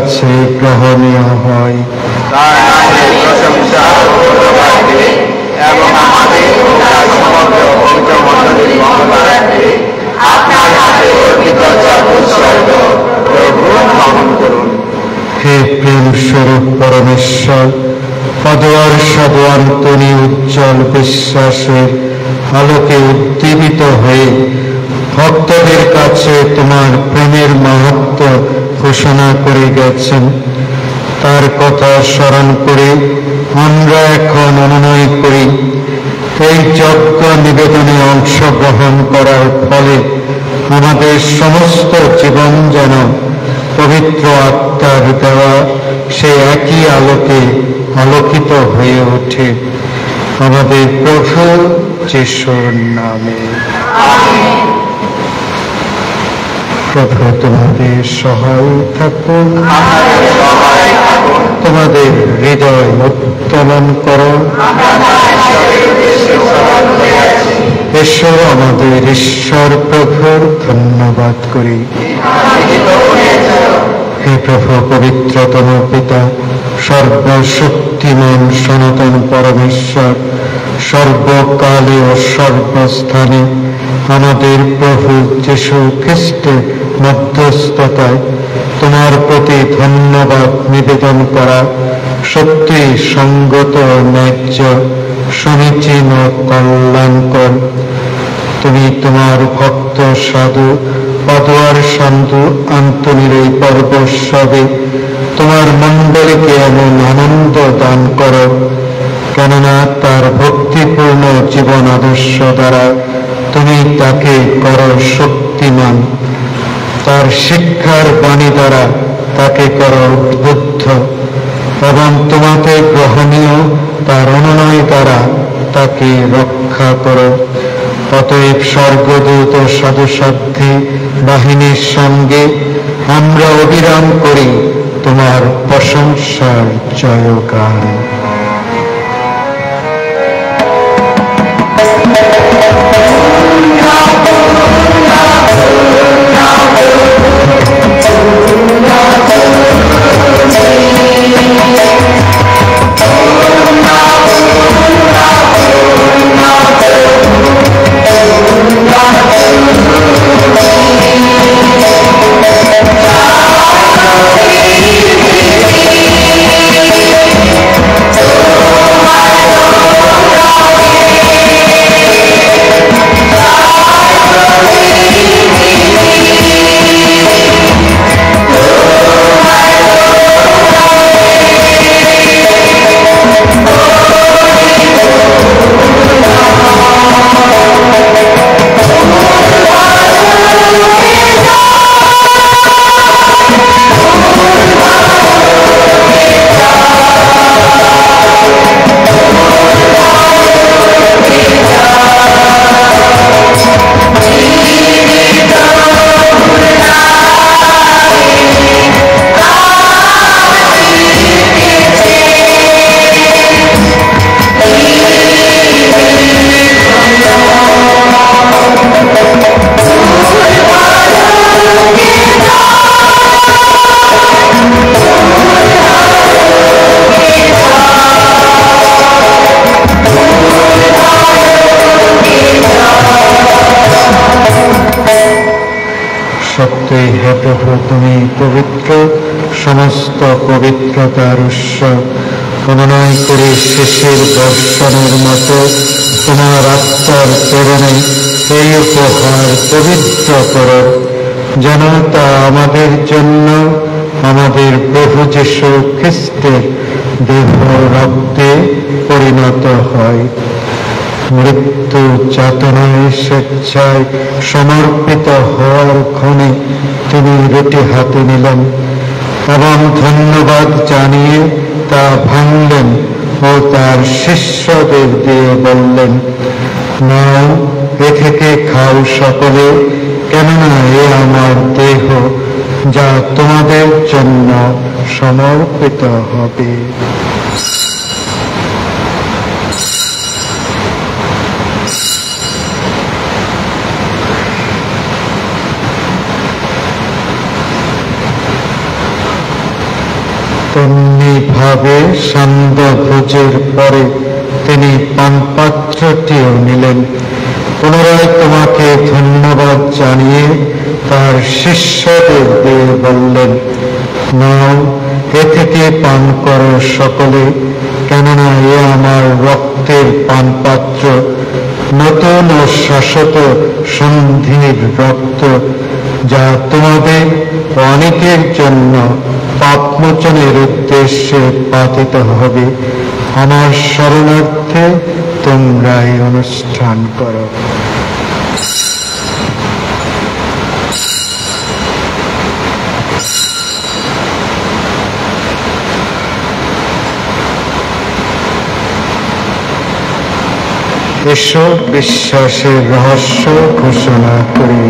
কাছে গ্রহণীয় হয়। তার নামের প্রশংসা ও ধন্যবাদ দিলে এবং আমাদের ও তার সমগ্র পবিত্রমণ্ডলীর মঙ্গলার্থে আপনার হাতে অর্পিত যা উৎসর্গ প্রভু গ্রহণ করুন। হে প্রেম স্বরূপ পরমেশ্বর, পদুয়ার সাধু আন্তনি উজ্জ্বল বিশ্বাসের আলোকে উদ্দীপিত হয়ে ভক্তদের কাছে তোমার প্রেমের মাহাত্ম্য ঘোষণা করে গেছেন। তার কথা স্মরণ করে আমরা এখন অনুনয় করি, এই যজ্ঞ নিবেদনে অংশগ্রহণ করার ফলে আমাদের সমস্ত জীবন যেন পবিত্র আত্মার দেওয়া সে একই আলোকে আলোকিত হয়ে ওঠে। আমাদের প্রভু যিশুর নামে। প্রভু তোমাদের সহায় থাকুন, তোমাদের হৃদয় উত্তোলন করো। এসো আমাদের ঈশ্বর প্রভুর ধন্যবাদ করি। হে প্রভু পবিত্রতম পিতা, সর্বশক্তিমান সনাতন পরমেশ্বর, সর্বকালে ও সর্বস্থানে আমাদের প্রভু যীশু খ্রিস্টের মধ্যস্থতায় তোমার প্রতি ধন্যবাদ নিবেদন করা সত্যি সঙ্গত ও ন্যায্য, সমীচীন ও কল্যাণকর। তুমি তোমার ভক্ত সাধু পদুয়ার সাধু আন্তনির এই পর্বোৎসবে তোমার মণ্ডলীকে এমন আনন্দ দান করো, কেননা তার ভক্তিপূর্ণ জীবন আদর্শ দ্বারা তুমি তাকে করো শক্তিমান, তার শিক্ষার বাণী দ্বারা তাকে করো উদ্বুদ্ধ এবং তোমাকে গ্রহণীয় তার অনুনয় দ্বারা তাকে রক্ষা করো। অতএব স্বর্গদূত ও সাধুসাধ্যী বাহিনীর সঙ্গে আমরা অবিরাম করি তোমার প্রশংসার জয়গান। সত্যই হে প্রভু, তুমি পবিত্র, সমস্ত পবিত্রতার উৎস। অনুনয় করে শেষের দর্শনের মতো তোমার আত্মার প্রেরণে এই উপহার পবিত্র করো, যেন তা আমাদের জন্য আমাদের প্রভু যীশু খ্রিস্টের দেহ রক্তে পরিণত হয়। মৃত্যু যাতনায় স্বেচ্ছায় সমর্পিত হওয়ার ক্ষণে তিনি রুটি হাতে নিলেন এবং ধন্যবাদ জানিয়ে তা ভাঙলেন ও তার শিষ্যদের দিয়ে বললেন, নাও, এ থেকে খাও সকলে, কেননা এ আমার দেহ যা তোমাদের জন্য সমর্পিত হবে। সান্ধ্য ভোজের পরে তিনি পানপাত্রটিও নিলেন। পুনরায় তোমাকে ধন্যবাদ জানিয়ে তার শিষ্যদের দিয়ে বললেন, নাও, এ থেকে পান করো সকলে, কেননা এ আমার রক্তের পানপাত্র, নতুন ও শাশ্বত সন্ধির রক্ত, যা তোমাদের অনেকের জন্য পাপমোচনের উদ্দেশ্যে পাতিত হবে। আমার শরণার্থে তোমরা এই অনুষ্ঠান করো। ঈশ্বর বিশ্বাসের রহস্য ঘোষণা করি।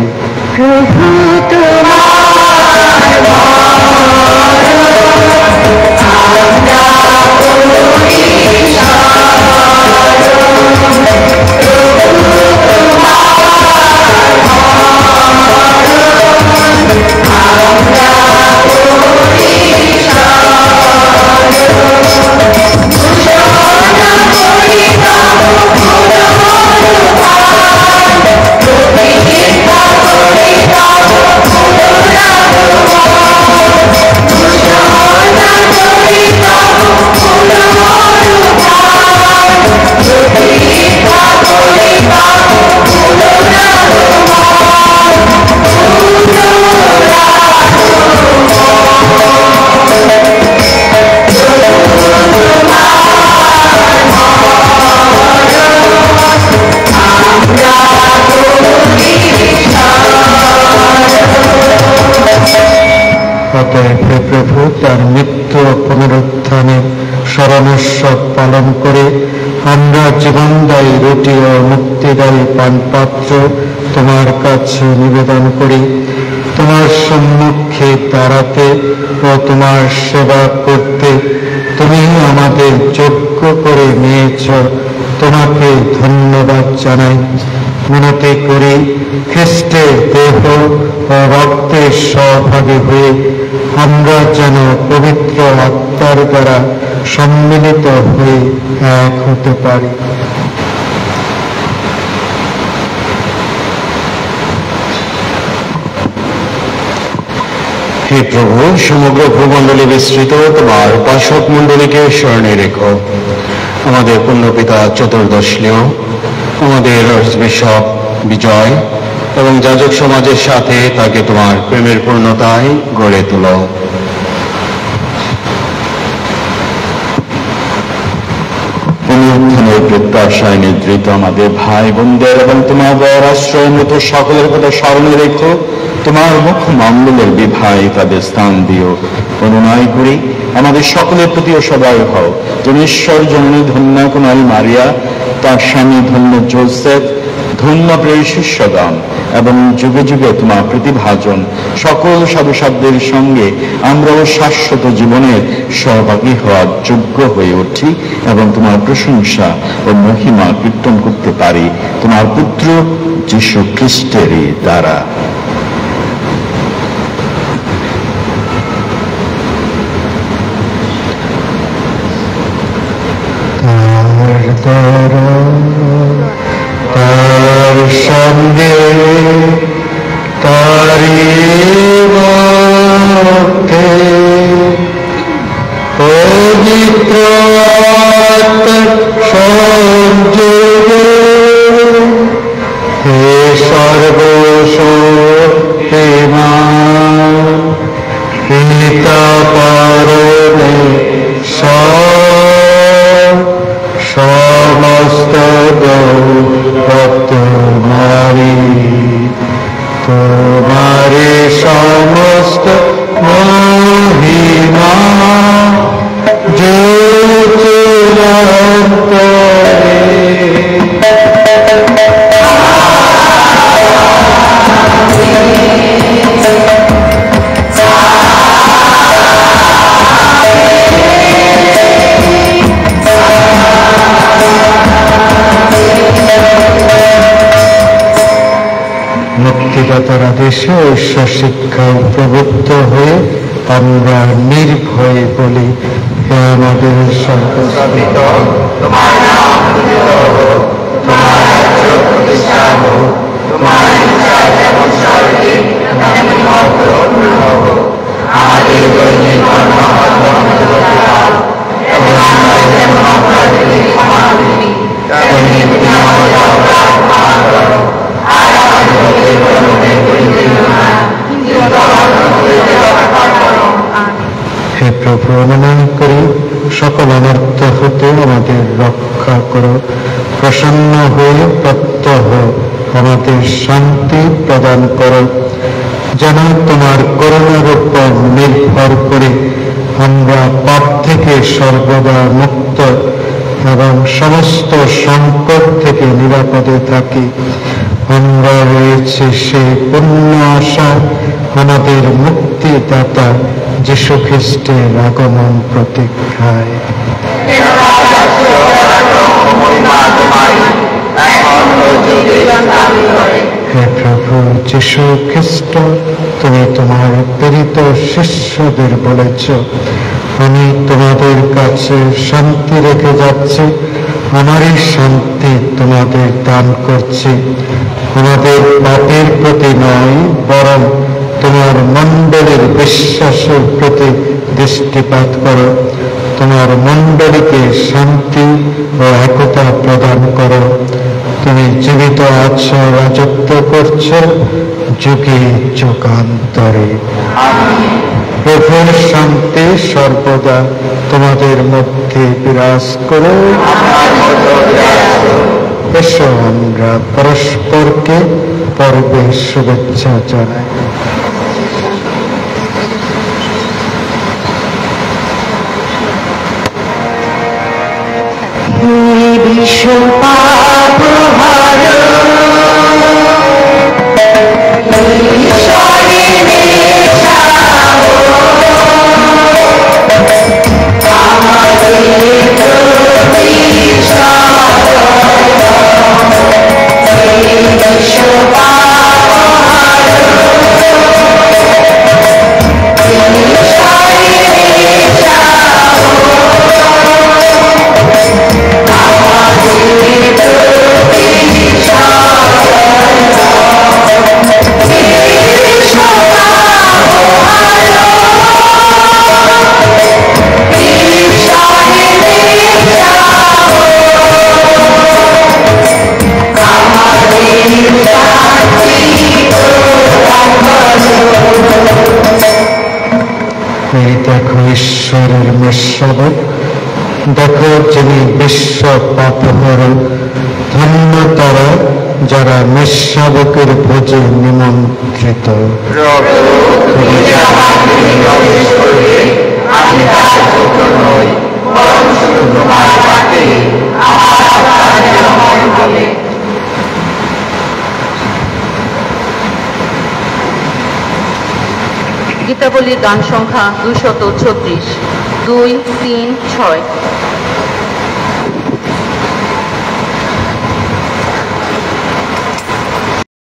প্রভু তোমার প্রভু তার মৃত্যু ও পুনরুত্থানের স্মরণোৎসব পালন করে আমরা জীবনদায়ী রুটি ও মুক্তিদায়ী পানপাত্র তোমার কাছে নিবেদন করি। তোমার সম্মুখে দাঁড়াতে ও তোমার সেবা করতে তুমি আমাদের যোগ্য করে নিয়েছ, তোমাকে ধন্যবাদ জানাই। মিনতি করি, খ্রিস্টের দেহ ও রক্তের সহভাগী হয়ে আমরা যেন পবিত্র আত্মার দ্বারা সম্মিলিত হয়ে এক হতে পারি। হে প্রভু, সমগ্র ভূমণ্ডলে বিস্তৃত তোমার উপাসক মণ্ডলীকে স্মরণে রেখো। আমাদের পুণ্যপিতা চতুর্দশ লিও, আমাদের বিশপ বিজয় এবং যাজক সমাজের সাথে তাকে তোমার প্রেমের পূর্ণতায় গড়ে তোলো। পুনরুত্থানের প্রত্যাশায় নিদ্রিত আমাদের ভাই বোনদের এবং তোমার আশ্রয় মতো সকলের কথা স্মরণে রেখো। তোমার মুখ মণ্ডলের বিভায় তাদের স্থান দিও। অনুনয় করি আমাদের সকলের প্রতিও সদয় হও, যিনি ঈশ্বর জননী ধন্য কোনাই মারিয়া, তার স্বামী ধন্য যোসেফ, ধন্য প্রিয় শিষ্যগণ এবং যুগে যুগে তোমার প্রতিভাজন সকল সাধুসাধ্যের সঙ্গে আমরাও শাশ্বত জীবনের সহভাগী হওয়ার যোগ্য হয়ে উঠি এবং তোমার প্রশংসা ও মহিমা কীর্তন করতে পারি তোমার পুত্র যীশু খ্রিস্টেরই দ্বারা। তার সঙ্গে তারি মধ্যে পবিত্র সংযোগে হে সর্বশক্তিমান পিতা পরমেশ্বর, সমস্ত তোমারি তোমারি সমস্ত মহিমা মুক্তিদাতার আদেশে ঈশ্বর শিক্ষায় প্রবৃত্ত হয়ে আমরা নির্ভয়ে বলি, হে আমাদের সর্বস্থাপিত, তোমার নাম পূজিত হোক, তোমার রাজ্য প্রতিষ্ঠা হোক, তোমার ইচ্ছা যেমন স্বর্গে তেমনি পূর্ণ হোক। আমাদের দৈনিক কর্ম আমাদের দাও, এবং আমরা যেমন অপরাধীদের ক্ষমা করি, তেমনি তুমি আমাদের অপরাধ ক্ষমা করো। আর আমাদের প্রলোভনে পরিণত করো না, কিন্তু আমাদের হইতে রক্ষা করো। হে প্রভু, অনুমান করি সকল অনর্থ হতে আমাদের রক্ষা করো। প্রসন্ন হয়ে প্রত্যহ আমাদের শান্তি প্রদান করো, যেন তোমার করুণার উপর নির্ভর করে আমরা পাপ থেকে সর্বদা মুক্ত এবং সমস্ত সংকট থেকে নিরাপদে থাকি। আমরা রয়েছে সেই পূর্ণ আশা আমাদের মুক্তিদাতা যীশু খ্রিস্টের আগমন প্রতীক্ষায়। হে প্রভু যীশু খ্রিস্ট, তুমি তোমার প্রেরিত শিষ্যদের বলেছ, আমি তোমাদের কাছে শান্তি রেখে যাচ্ছি, আমারই শান্তি তোমাদের দান করছি। আমাদের পাপের প্রতি নয়, বরং তোমার মণ্ডলীর বিশ্বাসের প্রতি দৃষ্টিপাত করো। তোমার মণ্ডলীকে শান্তি ও একতা প্রদান করো। তুমি জীবিত আছো, রাজত্ব করছো যুগে যুগান্তরে। প্রভুর শান্তি সর্বদা তোমাদের মধ্যে বিরাজ করো। এসো আমরা পরস্পরকে পর্বে শুভেচ্ছা জানাই। বিশ্ব পাপ দেখো ঈশ্বরের মেষশাবক, দেখো যিনি বিশ্ব পাপহর। ধন্য তারা যারা মেষশাবকের ভোজে নিমন্ত্রিত। গীতাবলীর গান সংখ্যা 236, 2, 3, 6।